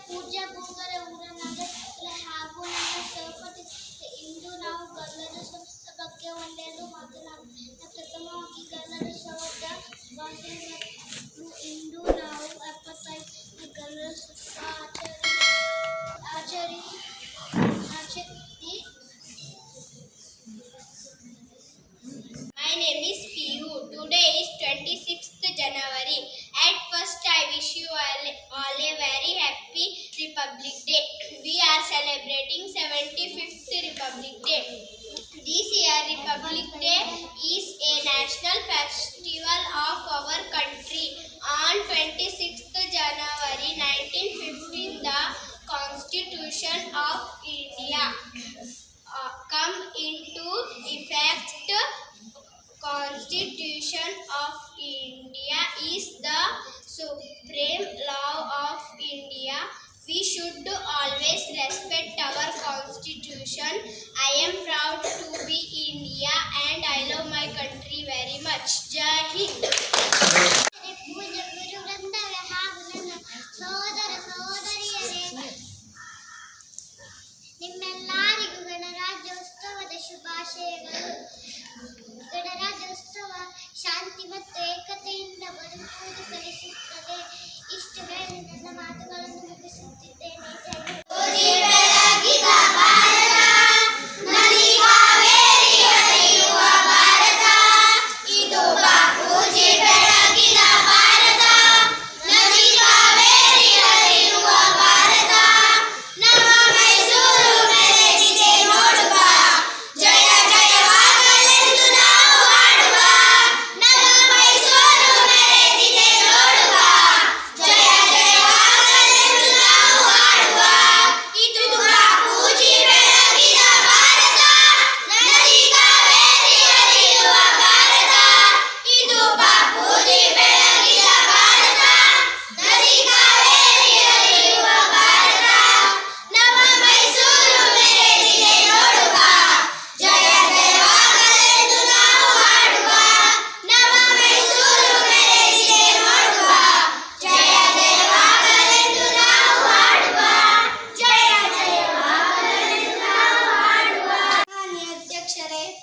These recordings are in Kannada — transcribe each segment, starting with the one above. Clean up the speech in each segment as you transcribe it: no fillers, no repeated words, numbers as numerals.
ಪೂಜ್ಯ ಗುರುಗಳ ಊರನಾಗೆ ಹಾಗೂ ನನ್ನ ಸಹಪತಿ ಇಂದು ನಾವು ಗಲ್ಲದ ಬಗ್ಗೆ ಒಂದೆರಡು ಮಾತನಾಡೋಣ. ಪ್ರಥಮವಾಗಿ ಗಲ್ಲದ ಶಬ್ದ ಭಾಷೆಗಳು. ಇಂದು ನಾವು 75 ಗಲ್ಲದ ಆಚರಿ My name is Pihu. Today is 26th January. At first, I wish you all a very happy Republic Day. We are celebrating 75th Republic Day. This year, Republic Day is a national festival of our country. On 26th January 1915, the Constitution of India come into effect. Constitution of India is the supreme law of India. We should always respect our constitution. I am proud to be India and I love my country very much. Jai Hind. ಪೂಜ್ಯ ಗುರುವೃಂದವೇ ಹಾಗೂ ನನ್ನ ಸಹೋದರ ಸಹೋದರಿಯರೇ, ನಿಮ್ಮೆಲ್ಲರಿಗೂ ಗಣರಾಜ್ಯೋತ್ಸವದ ಶುಭಾಶಯಗಳು. ಗಣರಾಜ್ಯೋತ್ಸವ ಶಾಂತಿ ಮತ್ತು ಏಕತೆಯಿಂದ ಬದುಕುವುದು ಕಲಿಸುತ್ತದೆ. ಇಷ್ಟು ಹೇಳಿ ನನ್ನ ಮಾತುಗಳನ್ನು ಮುಗಿಸುತ್ತಿದ್ದೇನೆ.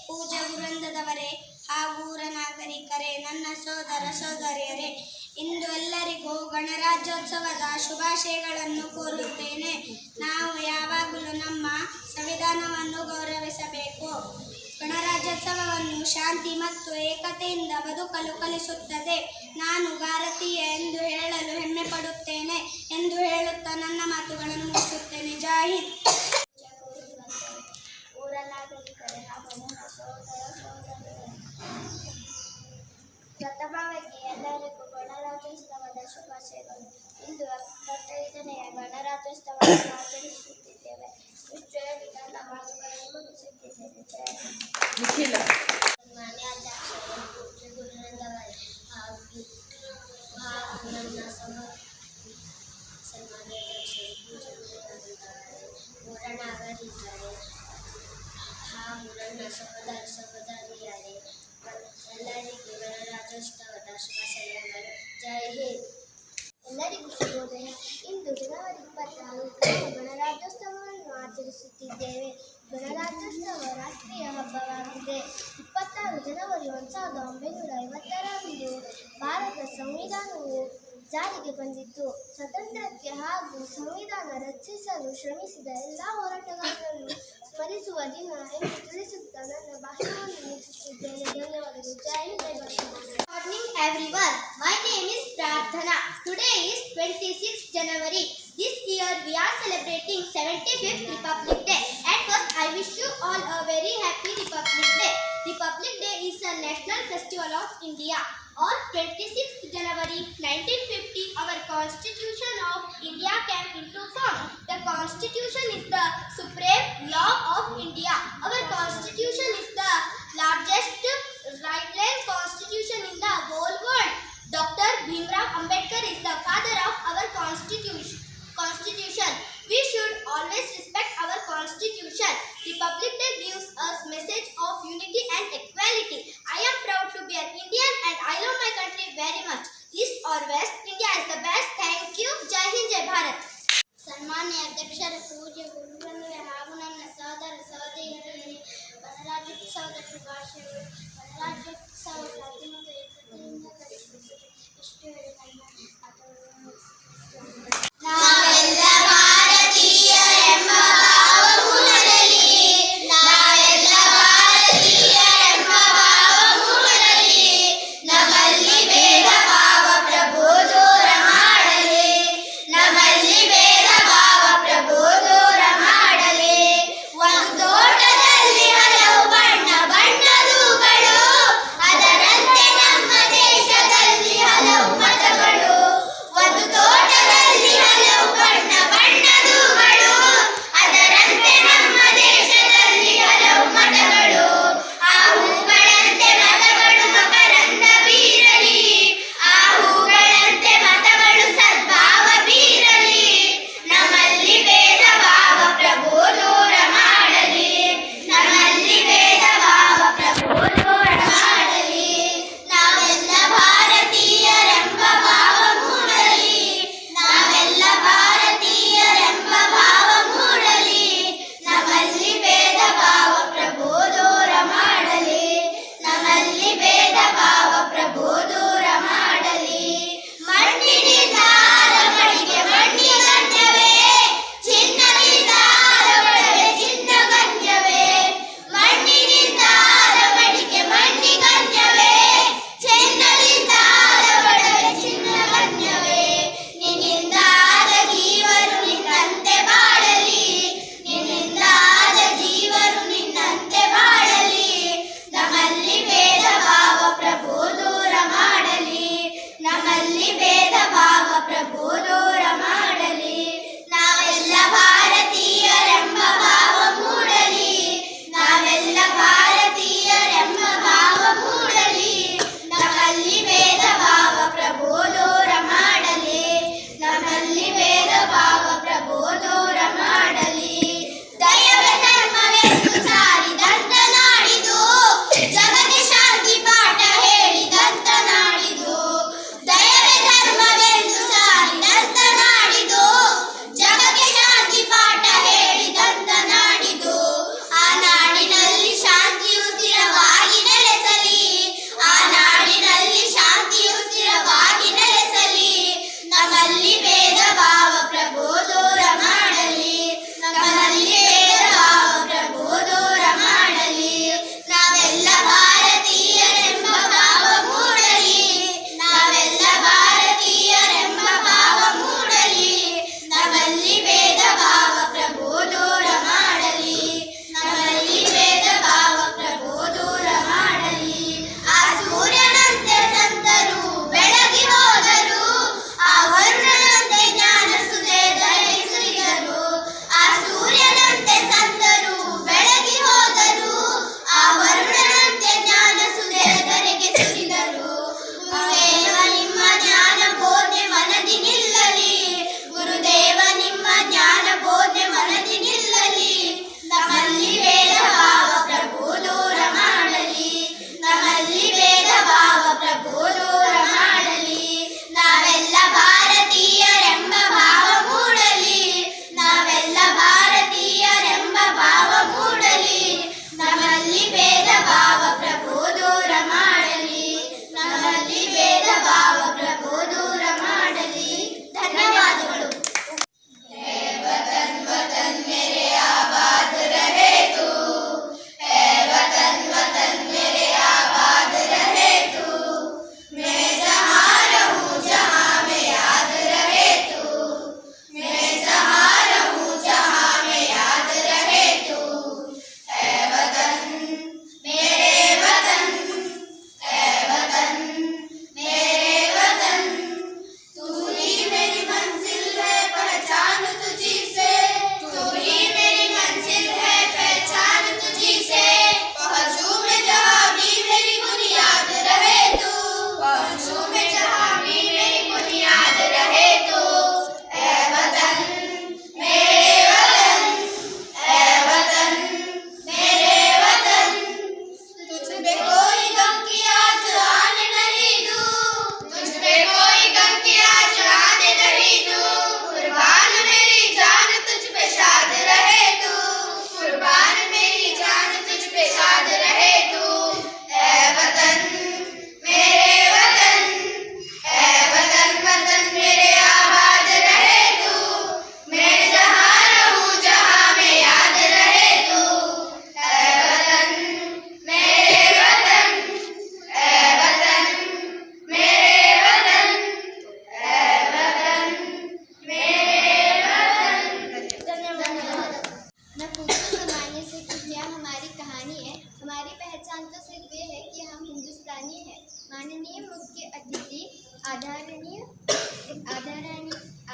ಪೂಜ್ಯ ಗುರುವೃಂದದವರೇ ಹಾಗೂ ಊರ ನಾಗರಿಕರೇ, ನನ್ನ ಸೋದರ ಸೋದರಿಯರೇ, ಇಂದು ಎಲ್ಲರಿಗೂ ಗಣರಾಜ್ಯೋತ್ಸವದ ಶುಭಾಶಯಗಳನ್ನು ಕೋರುತ್ತೇನೆ. ನಾವು ಯಾವಾಗಲೂ ನಮ್ಮ ಸಂವಿಧಾನವನ್ನು ಗೌರವಿಸಬೇಕು. ಗಣರಾಜ್ಯೋತ್ಸವವನ್ನು ಶಾಂತಿ ಮತ್ತು ಏಕತೆಯಿಂದ ಬದುಕಲು ಕಲಿಸುತ್ತದೆ. ನಾನು ಭಾರತೀಯ ಎಂದು ಹೇಳಲು ಹೆಮ್ಮೆ ಪಡುತ್ತೇನೆ ಎಂದು ಹೇಳುತ್ತಾ ನನ್ನ ಮಾತುಗಳನ್ನು ಮುಗಿಸುತ್ತೇನೆ. ಜೈ ಹಿಂದ್. ಪ್ರಥಮವಾಗಿ ಎಲ್ಲರಿಗೂ ಗಣರಾಜ್ಯೋತ್ಸವದ ಶುಭಾಶಯಗಳು. ಇಂದು 75ನೇ ಗಣರಾಜ್ಯೋತ್ಸವವನ್ನು ಆಚರಿಸುತ್ತಿದ್ದೇವೆ. ಇಷ್ಟು ಹೇಳಿ ನನ್ನ ಮಾತುಗಳನ್ನು ಮುಗಿಸುತ್ತಿದ್ದೇನೆ. ಮಾನ್ಯಾಧ್ಯಕ್ಷರೇ, ಪೂಜ್ಯ ಗುರುವೃಂದವರೇ ಹಾಗೂ ನನ್ನ ಸನ್ಮಾನ್ಯಾಧ್ಯಕ್ಷರೇ, ಪೂಜ್ಯ ಗುರುವೃಂದವರೇ, ಊರ ನಾಗರಿಕರೇ ಹಾಗೂ ನನ್ನ ಸಹೋದರ ಸಹೋದರಿಯರೇ, ಎಲ್ಲರಿಗೂ ಗಣರಾಜ್ಯೋತ್ಸವದ ಶುಭಾಶಯಗಳು. ಜೈ ಹಿಂದ್. ಎಲ್ಲರಿಗೂ ಶುಭೋದಯ. ಇಂದು ಜನವರಿ 26 ಗಣರಾಜ್ಯೋತ್ಸವವನ್ನು ಆಚರಿಸುತ್ತಿದ್ದೇವೆ. ಗಣರಾಜ್ಯೋತ್ಸವ ರಾಷ್ಟ್ರೀಯ ಹಬ್ಬವಾಗಿದೆ. 26 ಜನವರಿ 1950ರಂದು ಭಾರತ ಸಂವಿಧಾನವು ಜಾರಿಗೆ ಬಂದಿತು. ಸ್ವಾತಂತ್ರ್ಯಕ್ಕೆ ಹಾಗೂ ಸಂವಿಧಾನ ರಚಿಸಲು ಶ್ರಮಿಸಿದ ಎಲ್ಲ ಹೋರಾಟಗಾರರನ್ನು ಸ್ಮರಿಸುವ ದಿನ ಎಂದು ತಿಳಿಸುತ್ತಾ ನನ್ನ ಭಾಷಣವನ್ನು ಮುಗಿಸುತ್ತಿದ್ದೇನೆ. ಧನ್ಯವಾದಗಳು. ಜೈ Hind. Good morning everyone. My name is Prarthana. Today is 26th January. This year we are celebrating 75th Republic Day. At first I wish you all a very happy Republic Day. Republic Day is a national festival of India. On 26th January 1950, our Constitution of India came into form. The Constitution is the supreme law of India. Our Constitution is the largest right-line constitution in the whole world. Dr. Bhimrao Ambedkar is the father of our Constitution. We should always respect our Constitution. Republic Day gives us message of unity and equality. I am proud to be an Indian and I love my country very much. East or West, India is the best Bharat. ಸನ್ಮಾನ್ಯ ಅಧ್ಯಕ್ಷರ ಪೂಜ್ಯ ಗುರುಗಳೇ ಹಾಗೂ ನನ್ನ ಸಹೋದರ ಸಹೋದರಿಯರಿಗೆ ಗಣರಾಜ್ಯೋತ್ಸವದ ಶುಭಾಶಯಗಳು. ಗಣರಾಜ್ಯೋತ್ಸವ ಶಾಂತಿ ಮತ್ತು ಏಕತೆಯಿಂದ ಕಲಿಸುತ್ತದೆ. ಇಷ್ಟು ಹೇಳಿ ನನ್ನ ಮಾತುಗಳನ್ನು ಮುಗಿಸುತ್ತೇನೆ. ನಾವೆಲ್ಲ ಭಾರತೀಯರೆಂಬ ಭಾವಮೂಲದಲ್ಲಿ, ನಾವೆಲ್ಲ ಭಾರತೀಯರೆಂಬ ಭಾವಮೂಲದಲ್ಲಿ, ನಮ್ಮಲ್ಲಿ ಭೇದ ಭಾವ ಪ್ರಭು ದೂರ ಮಾಡಲಿ, ನಮ್ಮಲ್ಲಿ ಭೇದ ಭಾವ ಪ್ರಭು ದೂರ ಮಾಡಲಿ. ಒಂದು ತೋಟದಲ್ಲಿ ಹಲವು ಬಣ್ಣ ಬಣ್ಣದ ಹೂಗಳು, ಅದರಂತೆ ನಮ್ಮ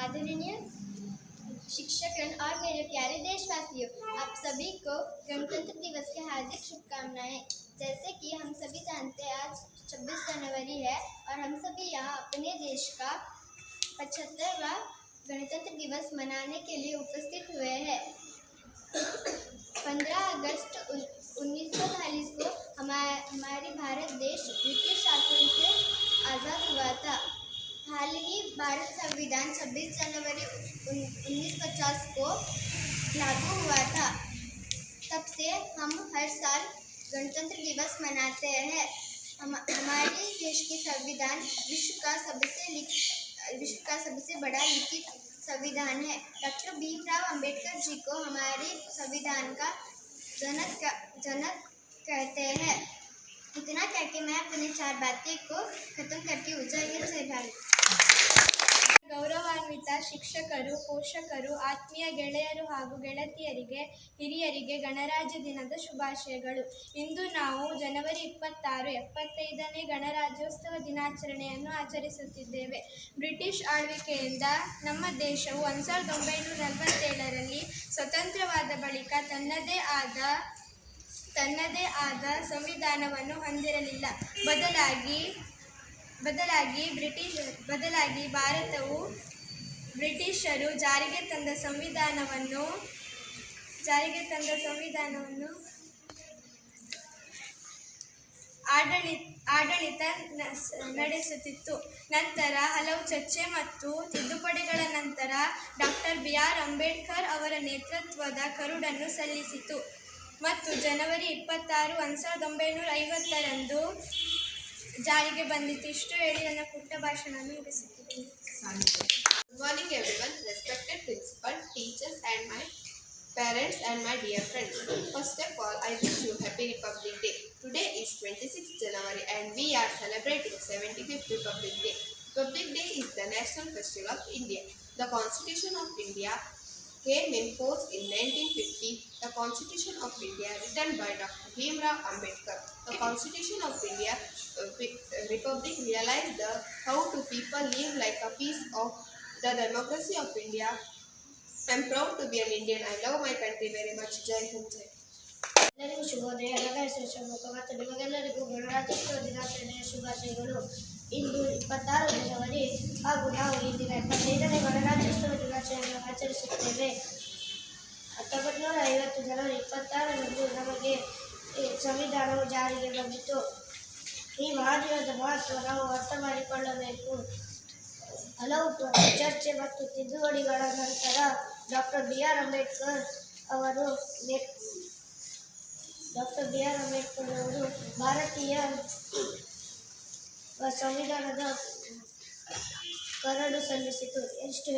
आदरणीय शिक्षकगण और मेरे प्यारे देशवासियों, आप सभी को गणतंत्र दिवस की हार्दिक शुभकामनाएं। जैसे कि हम सभी जानते हैं आज 26 जनवरी है और हम सभी यहाँ अपने देश का 75वां गणतंत्र दिवस मनाने के लिए उपस्थित हुए हैं। 15 अगस्त 1940 को हमारी भारत देश ब्रिटिश शासन से आज़ाद हुआ था। हाल ही भारत संविधान 26 जनवरी 1950 को लागू हुआ था। तब से हम हर साल गणतंत्र दिवस मनाते हैं। हमारे देश की संविधान विश्व का सबसे बड़ा लिखित संविधान है। डॉक्टर भीमराव अंबेडकर जी को हमारे संविधान का जनक कहते हैं। इतना कहकर मैं अपनी 4 बातें को खत्म करती हूँ। जय हिंद, जय भारत। ಗೌರವಾನ್ವಿತ ಶಿಕ್ಷಕರು, ಪೋಷಕರು, ಆತ್ಮೀಯ ಗೆಳೆಯರು ಹಾಗೂ ಗೆಳತಿಯರಿಗೆ, ಹಿರಿಯರಿಗೆ ಗಣರಾಜ್ಯ ದಿನದ ಶುಭಾಶಯಗಳು. ಇಂದು ನಾವು ಜನವರಿ 26, 75ನೇ ಗಣರಾಜ್ಯೋತ್ಸವ ದಿನಾಚರಣೆಯನ್ನು ಆಚರಿಸುತ್ತಿದ್ದೇವೆ. ಬ್ರಿಟಿಷ್ ಆಳ್ವಿಕೆಯಿಂದ ನಮ್ಮ ದೇಶವು 1947ರಲ್ಲಿ ಸ್ವತಂತ್ರವಾದ ಬಳಿಕ ತನ್ನದೇ ಆದ ಸಂವಿಧಾನವನ್ನು ಹೊಂದಿರಲಿಲ್ಲ. ಬದಲಾಗಿ ಭಾರತವು ಬ್ರಿಟಿಷರು ಜಾರಿಗೆ ತಂದ ಸಂವಿಧಾನವನ್ನು ಆಡಳಿತ ನಡೆಸುತ್ತಿತ್ತು. ನಂತರ ಹಲವು ಚರ್ಚೆ ಮತ್ತು ತಿದ್ದುಪಡಿಗಳ ನಂತರ ಡಾಕ್ಟರ್ BR ಅಂಬೇಡ್ಕರ್ ಅವರ ನೇತೃತ್ವದ ಕರಡನ್ನು ಸಲ್ಲಿಸಿತು ಮತ್ತು ಜನವರಿ 26, 1950ರಂದು ಜಾರಿಗೆ ಬಂದಿತ್ತು. ಇಷ್ಟು ಹೇಳಿ ನನ್ನ ಪುಟ್ಟ ಭಾಷಣವನ್ನು ಮುಗಿಸುತ್ತಿದ್ದೇನೆ. Good morning everyone, respected principal, teachers and my parents and my dear friends. First of all, I wish you Happy Republic Day. Today is 26th January and we are celebrating 75th Republic Day. Republic Day is the national festival of India. The Constitution of India came in force in 1950. The Constitution of India written by Dr. Bhimrao Ambedkar. The Constitution of India Republic realized how to people live like a piece of the democracy of India. I am proud to be an Indian. I love my country very much. Jai Hind. ಎಲ್ಲರಿಗೂ ಶುಭೋದಯ. ನನ್ನ ಹೆಸರು ಷಣ್ಮುಖ ಮತ್ತು ನಿಮಗೆಲ್ಲರಿಗೂ ಗಣರಾಜ್ಯೋತ್ಸವ ದಿನಾಚರಣೆಯ ಶುಭಾಶಯಗಳು. ಇಂದು 26 ಜನವರಿ ಹಾಗೂ ನಾವು ಈ ದಿನ 75ನೇ ಗಣರಾಜ್ಯೋತ್ಸವ ದಿನಾಚರಣೆಯನ್ನು ಆಚರಿಸುತ್ತೇವೆ. 1950 ಜನವರಿ 26ರಂದು ನಮಗೆ ಸಂವಿಧಾನವು ಜಾರಿಗೆ ಬಂದಿತು. ಈ ಮಹಾದಿನದ ಮಹತ್ವ ನಾವು ಅರ್ಥ ಮಾಡಿಕೊಳ್ಳಬೇಕು. ಹಲವು ಚರ್ಚೆ ಮತ್ತು ತಿದ್ದುಪಡಿಗಳ ನಂತರ ಡಾಕ್ಟರ್ BR ಅಂಬೇಡ್ಕರ್ ಅವರು ಭಾರತೀಯ ಸಂವಿಧಾನದ ಕರಡು ಸಲ್ಲಿಸಿತು. ಇಷ್ಟು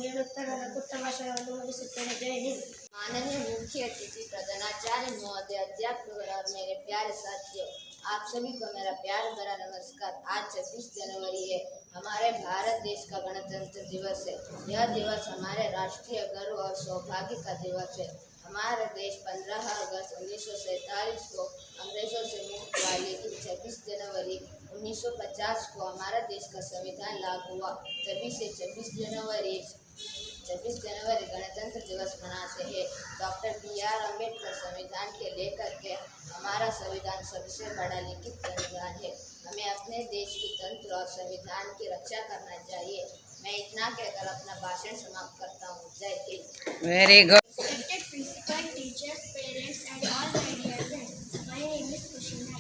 ಹೇಳುತ್ತಾ ನನ್ನ ಪುಟ್ಟ ಭಾಷಣವನ್ನು ಮುಗಿಸುತ್ತೇನೆ. ಜೈ ಹಿಂದ್. माननीय मुख्य अतिथि, प्रधानाचार्य महोदय, अध्यापक और मेरे प्यारे साथियों, आप सभी को मेरा प्यार भरा नमस्कार। आज 26 जनवरी है, हमारे भारत देश का गणतंत्र दिवस है। यह दिवस हमारे राष्ट्रीय गर्व और सौभाग्य का दिवस है। हमारा देश 15 अगस्त 1947 को अंग्रेजों से मुक्त हुआ, लेकिन 26 जनवरी 1950 को हमारा देश का संविधान लागू हुआ। तभी से 26 जनवरी गणतंत्र दिवस मनाते हैं। डॉक्टर BR अंबेडकर संविधान के लेकर के हमारा संविधान सबसे बड़ा लिखित संविधान है। हमें अपने देश की तंत्र और संविधान की रक्षा करना चाहिए। मैं इतना कहकर अपना भाषण समाप्त करता हूँ। जय Hind. Very good. Respected principal, teachers, parents and all my dear friends, my name is Kushina.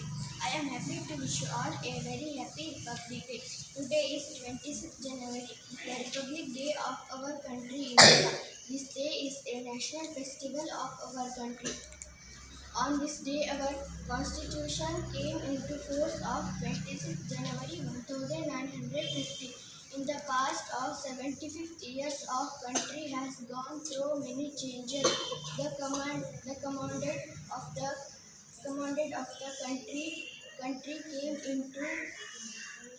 I am happy to wish you all a very happy Republic Day. Today is 26th January, the Republic Day of our country, India. This day is a national festival of our country. On this day, our Constitution came into force of 26th January 1950. In the past of 75 years, our country has gone through many changes. The commandant of the country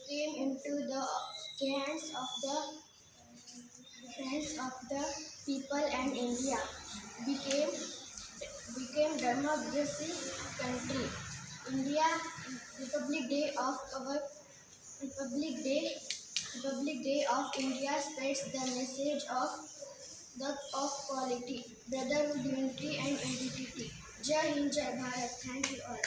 came into the hands of the people, and India became democracy country. India Republic Day of our Republic Day of India spreads the message of quality, brotherhood, unity and identity. Jai Hind, Jai Bharat. Thank you all.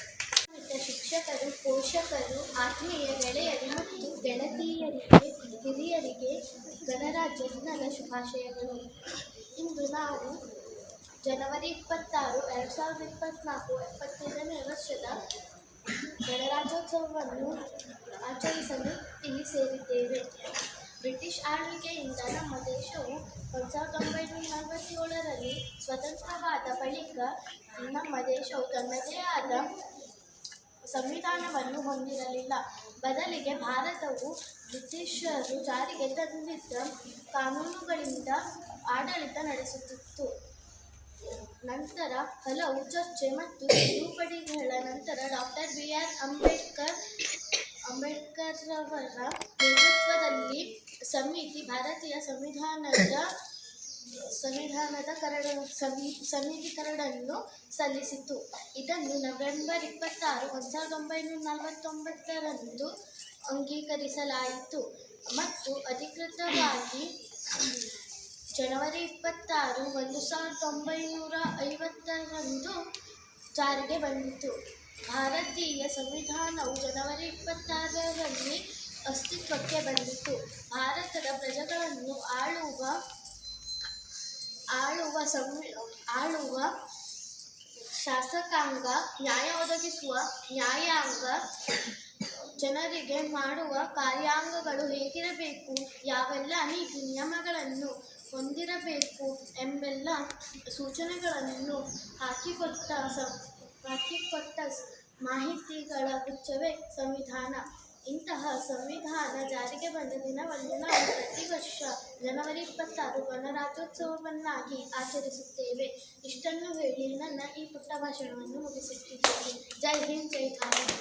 ಶಿಕ್ಷಕರು, ಪೋಷಕರು, ಆತ್ಮೀಯ ಗೆಳೆಯರು ಮತ್ತು ಗೆಳತಿಯರಿಗೆ, ಹಿರಿಯರಿಗೆ ಗಣರಾಜ್ಯ ದಿನದ ಶುಭಾಶಯಗಳು. ಇಂದು ನಾವು ಜನವರಿ 26, 2024 75ನೇ ವರ್ಷದ ಗಣರಾಜ್ಯೋತ್ಸವವನ್ನು ಆಚರಿಸಲು ಇಲ್ಲಿ ಸೇರಿದ್ದೇವೆ. ಬ್ರಿಟಿಷ್ ಆಳ್ವಿಕೆಯಿಂದ ನಮ್ಮ ದೇಶವು 1947ರಲ್ಲಿ ಸ್ವತಂತ್ರವಾದ ಬಳಿಕ ನಮ್ಮ ದೇಶವು ತನ್ನದೇ ಆದ ಸಂವಿಧಾನವನ್ನು ಹೊಂದಿರಲಿಲ್ಲ. ಬದಲಿಗೆ ಭಾರತವು ಬ್ರಿಟಿಷರು ಜಾರಿಗೆ ತಂದಿದ್ದ ಕಾನೂನುಗಳಿಂದ ಆಡಳಿತ ನಡೆಸುತ್ತಿತ್ತು. ನಂತರ ಹಲವು ಚರ್ಚೆ ಮತ್ತು ತಿದ್ದುಪಡಿಗಳ ನಂತರ ಡಾಕ್ಟರ್ B.R. ಅಂಬೇಡ್ಕರ್ರವರ ನೇತೃತ್ವದಲ್ಲಿ ಸಮಿತಿ ಭಾರತೀಯ ಸಂವಿಧಾನದ ಕರಡನ್ನು ಸಲ್ಲಿಸಿತು. ಇದನ್ನು ನವೆಂಬರ್ 26, 1949ರಂದು ಅಂಗೀಕರಿಸಲಾಯಿತು ಮತ್ತು ಅಧಿಕೃತವಾಗಿ ಜನವರಿ 26, 1950ರಂದು ಜಾರಿಗೆ ಬಂದಿತು. ಭಾರತೀಯ ಸಂವಿಧಾನವು ಜನವರಿ 26ರಲ್ಲಿ ಅಸ್ತಿತ್ವಕ್ಕೆ ಬಂದಿತು. ಭಾರತದ ಪ್ರಜೆಗಳನ್ನು ಆಳುವ ಶಾಸಕಾಂಗ, ನ್ಯಾಯ ಒದಗಿಸುವ ನ್ಯಾಯಾಂಗ, ಜನರಿಗೆ ಮಾಡುವ ಕಾರ್ಯಾಂಗಗಳು ಹೇಗಿರಬೇಕು, ಯಾವೆಲ್ಲ ನೀತಿ ನಿಯಮಗಳನ್ನು ಹೊಂದಿರಬೇಕು ಎಂಬೆಲ್ಲ ಸೂಚನೆಗಳನ್ನು ಹಾಕಿಕೊಟ್ಟ ಮಾಹಿತಿಗಳ ಗುಚ್ಛವೇ ಸಂವಿಧಾನ. ಇಂತಹ ಸಂವಿಧಾನ ಜಾರಿಗೆ ಬಂದ ದಿನವನ್ನು ನಾವು ಪ್ರತಿ ವರ್ಷ ಜನವರಿ 26 ಗಣರಾಜ್ಯೋತ್ಸವವನ್ನಾಗಿ ಆಚರಿಸುತ್ತೇವೆ. ಇಷ್ಟನ್ನು ಹೇಳಿ ನನ್ನ ಈ ಪುಟ್ಟ ಭಾಷಣವನ್ನು ಮುಗಿಸುತ್ತಿದ್ದೇನೆ. ಜೈ ಹಿಂದ್, ಜೈ ಭಾರತ್.